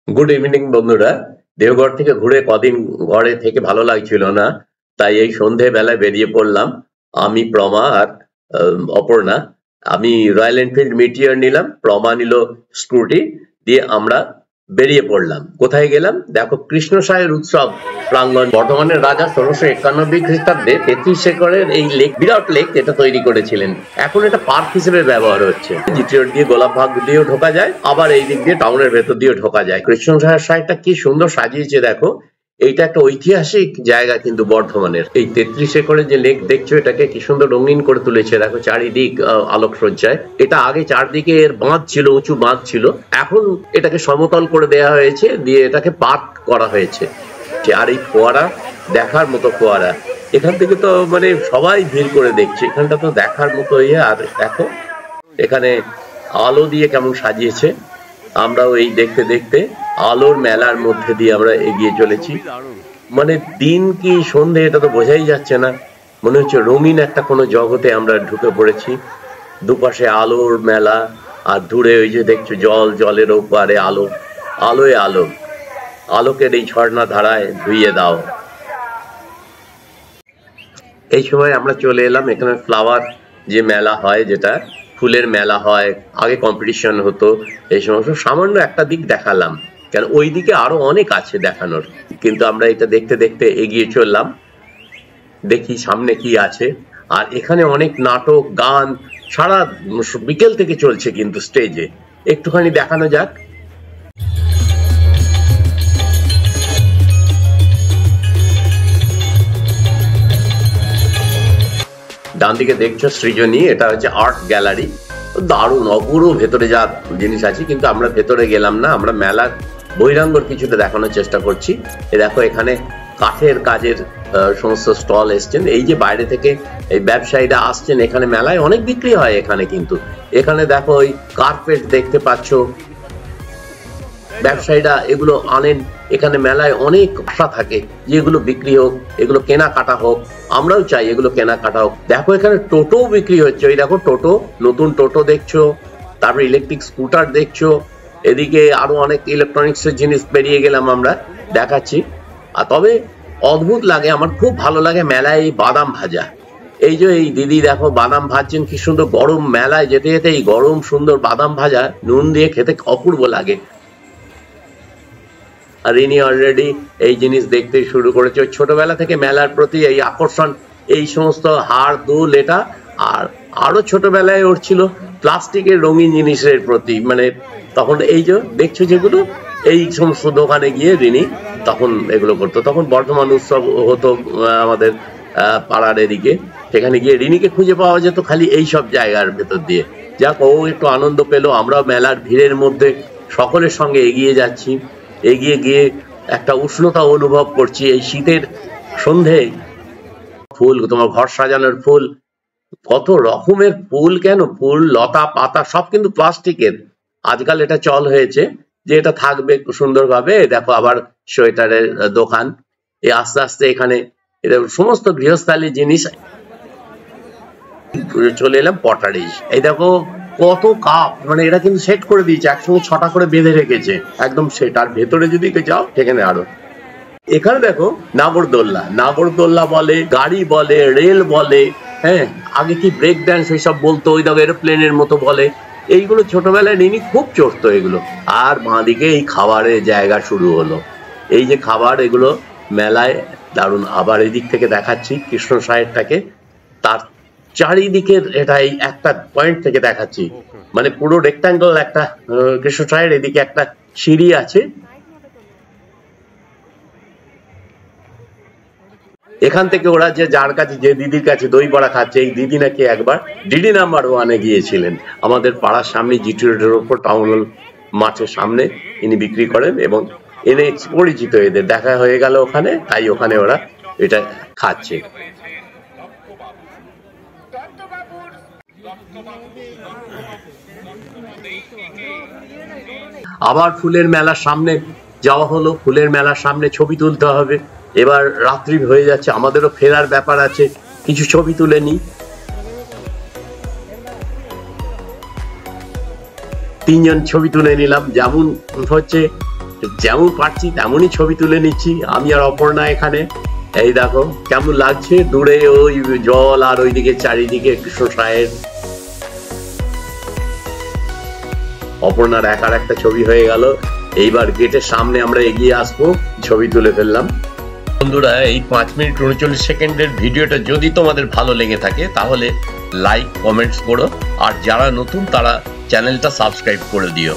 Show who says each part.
Speaker 1: Good evening বন্ধুরা। দেওঘর থেকে ঘুরে কদিন ঘরে থেকে ভালো লাগছিল না, তাই এই সন্ধে বেলায় বেরিয়ে পড়লাম। আমি, প্রমা আর অপর্ণা। আমি রয়্যাল এনফিল্ড মিটিয়র নিলাম, প্রমা নিল স্কুটি, দিয়ে আমরা বেরিয়ে পড়লাম। কোথায় গেলাম দেখো, কৃষ্ণসায়ের উৎসব প্রাঙ্গণ। বর্ধমানের রাজা 1691 খ্রিস্টাব্দে 33 একরের এই লেক, বিরাট লেক, এটা তৈরি করেছিলেন। এখন এটা পার্ক হিসেবে ব্যবহার হচ্ছে। জিটিওর দিয়ে গোলাপবাগ দিয়েও ঢোকা যায়, আবার এই দিক দিয়ে টাউনের ভেতর দিয়েও ঢোকা যায়। কৃষ্ণসায়ের সাইডটা কি সুন্দর সাজিয়েছে দেখো। এইটা একটা ঐতিহাসিক জায়গা কিন্তু বর্ধমানের। এই 33 একরের যে লেক দেখছো, এটাকে কি সুন্দর রঙিন করে তুলেছে দেখো, চারিদিক আলোকসজ্জায়। এটা আগে চারদিকে এর বাঁধ ছিল, উঁচু বাঁধ ছিল, এখন এটাকে সমতল করে দেওয়া হয়েছে, দিয়ে এটাকে পার্ক করা হয়েছে। আর এই ফোয়ারা দেখার মতো ফোয়ারা, এখান থেকে তো মানে সবাই ভিড় করে দেখছে, এখানটা তো দেখার মতো। আর দেখো এখানে আলো দিয়ে কেমন সাজিয়েছে। আমরাও এই দেখতে দেখতে আলোর মেলার মধ্যে দিয়ে আমরা এগিয়ে চলেছি। মানে দিন কি সন্ধে এটা তো বোঝাই যাচ্ছে না, মনে হচ্ছে রঙিন একটা কোনো জগতে আমরা ঢুকে পড়েছি। দুপাশে আলোর মেলা, আর দূরে ওই যে দেখছো জল, জলের ওপারে আলো, আলোয় আলো, আলোকের এই ঝর্ণা ধারায় ধুইয়ে দাও। এই সময় আমরা চলে এলাম এখানে ফ্লাওয়ার যে মেলা হয়, যেটা ফুলের মেলা হয়, আগে কম্পিটিশন হতো, এই সমস্ত সামান্য একটা দিক দেখালাম, কেন ওই দিকে আরো অনেক আছে দেখানোর। কিন্তু আমরা এটা দেখতে দেখতে এগিয়ে চললাম, দেখি সামনে কি আছে। আর এখানে অনেক নাটক, গান সারা বিকেল থেকে চলছে কিন্তু স্টেজে, একটুখানি দেখানো যাক। ডান দিকে দেখছো সৃজনী, এটা হচ্ছে আর্ট গ্যালারি, দারুণ অপূর্ব ভেতরে যা জিনিস আছে। কিন্তু আমরা ভেতরে গেলাম না, আমরা মেলার বহিরাঙ্গর কিছুটা দেখানোর চেষ্টা করছি। এই দেখো এখানে কাঠের কাজের সমস্ত স্টল এসছেন, এই যে বাইরে থেকে এই ব্যবসায়ীরা আসছেন, এখানে মেলায় অনেক বিক্রি হয় এখানে। কিন্তু এখানে দেখো ওই কার্পেট দেখতে পাচ্ছ, ব্যবসায়ীরা এগুলো আনেন। এখানে মেলায় অনেক আশা থাকে যে এগুলো বিক্রি হোক, এগুলো কেনাকাটা হোক, আমরাও চাই এগুলো কেনাকাটা হোক। দেখো এখানে টোটো বিক্রি হচ্ছে, ওই দেখো টোটো, নতুন টোটো দেখছো, তারপর ইলেকট্রিক স্কুটার দেখছো, এদিকে আরো অনেক ইলেকট্রনিক্স এর জিনিস বেরিয়ে গেলাম আমরা দেখাচ্ছি। আর তবে অদ্ভুত লাগে, আমার খুব ভালো লাগে মেলায় এই বাদাম ভাজা। এই যে এই দিদি দেখো বাদাম ভাজছেন, কি সুন্দর গরম, মেলায় যেতে যেতে এই গরম সুন্দর বাদাম ভাজা নুন দিয়ে খেতে অপূর্ব লাগে। আর ইনি অলরেডি এই জিনিস দেখতে শুরু করেছে। ছোটবেলা থেকে মেলার প্রতি এই আকর্ষণ, এই সমস্ত হাড় দুল, এটা। আর আরো ছোটবেলায় ওর ছিল প্লাস্টিকের রঙিন জিনিসের প্রতি, মানে তখন এই যে দেখছো যেগুলো, এই সমস্ত দোকানে গিয়ে রিনি তখন এগুলো করতো। তখন বর্ধমান উৎসব হতো আমাদের পাড়ার এদিকে, সেখানে গিয়ে রিনিকে খুঁজে পাওয়া যেত খালি এই সব জায়গার ভেতর দিয়ে। যাক, ও একটু আনন্দ পেলো, আমরাও মেলার ভিড়ের মধ্যে সকলের সঙ্গে এগিয়ে যাচ্ছি। এগিয়ে গিয়ে একটা উষ্ণতা অনুভব করছি এই শীতের সন্ধে। ফুল, তোমার ঘর সাজানোর ফুল, কত রকমের ফুল, কেন ফুল, লতা পাতা সব কিন্তু প্লাস্টিকের। আজকাল এটা চল হয়েছে যে এটা থাকবে সুন্দরভাবে। দেখো আবার সোয়েটারের দোকান, এই আস্তে আস্তে এখানে এটা সমস্ত গৃহস্থালী জিনিস। চলে এলাম পটারিজ, এই দেখো কত কাপ, মানে এরা কিন্তু সেট করে দিয়েছে, একসঙ্গে 6টা করে বেঁধে রেখেছে একদম সেট। আর ভেতরে যদি যাও সেখানে আরো, এখানে দেখো নাগরদোল্লা, নাগরদোল্লা বলে, গাড়ি বলে, রেল বলে, হ্যাঁ আগে কি ব্রেক ড্যান্স এইসব বলতো, ওই দেখো এরোপ্লেনের মতো বলে। এইগুলো ছোটবেলায় নিনি খুব চড়তো এগুলো। আর বাঁদিকে এই খাবারের জায়গা শুরু হলো, এই যে খাবার, এগুলো মেলায় দারুণ। আবার এদিক থেকে দেখাচ্ছি কৃষ্ণসায়েরটাকে, তার চারিদিকের এটা এই একটা পয়েন্ট থেকে দেখাচ্ছি, মানে পুরো রেক্টাঙ্গল একটা কৃষ্ণসায়ের। এদিকে একটা সিঁড়ি আছে, এখান থেকে ওরা যে যার কাছে, যে দিদির কাছে দই বড়া খাচ্ছে, এই দিদি নাকি একবার ডিডি নাম্বার 1-এ গিয়েছিলেন। আমাদের পাড়ার সামনে জিটি রোডের ওপর টাউন হল মাঠের সামনে ইনি বিক্রি করেন, এবং এনে পরিচিত, এদের দেখা হয়ে গেল ওখানে, তাই ওখানে ওরা এটা খাচ্ছে। আবার ফুলের মেলার সামনে যাওয়া হলো, ফুলের মেলার সামনে ছবি তুলতে হবে। এবার রাত্রি হয়ে যাচ্ছে, আমাদেরও ফেরার ব্যাপার আছে, কিছু ছবি তুলে নিই। 3 জন ছবি তুলে নিলাম, যেমন হচ্ছে যেমন পারছি তেমনই ছবি তুলে নিচ্ছি আমি আর অপর্ণা এখানে। এই দেখো কেমন লাগছে দূরে ওই জল আর ওইদিকে চারিদিকে কৃষ্ণসায়ের। অপর্ণার একার একটা ছবি হয়ে গেল। এইবার গেটের সামনে আমরা এগিয়ে আসবো, ছবি তুলে ফেললাম। বন্ধুরা, এই 5 মিনিট 39 সেকেন্ডের ভিডিওটা যদি তোমাদের ভালো লেগে থাকে তাহলে লাইক কমেন্টস করো, আর যারা নতুন তারা চ্যানেলটা সাবস্ক্রাইব করে দিও।